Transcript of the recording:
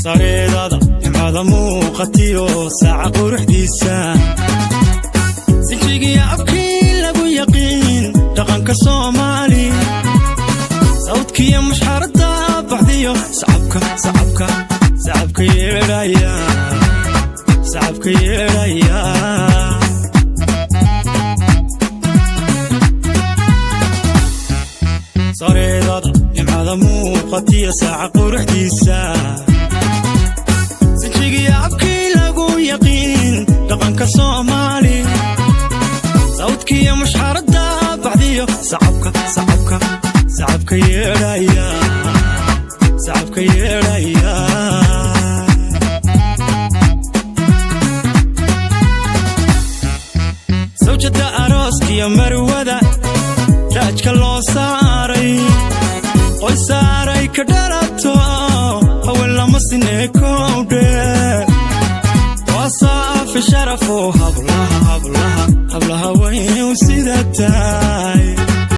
sareedada imada muuqatiyo saaca quruxdiisa sinjigiya afkii lagu yaqiin dhaqanka Soomaali sawdkiya mushxarada baxdiyo sacabka yeeraya sareedada imada muuqatiyo saaca quruxdiisa sinjigiya afkii lagu yaqiin dhaqanka Soomaali sawdkiya mushxarada baxdiyo sacabka yeeraya sawjada arooskiya marwada raajka loo saaray qoy saaray ka dhalato haween lama sineekowdhe wasaafi sharafo hablaha wayn sidataa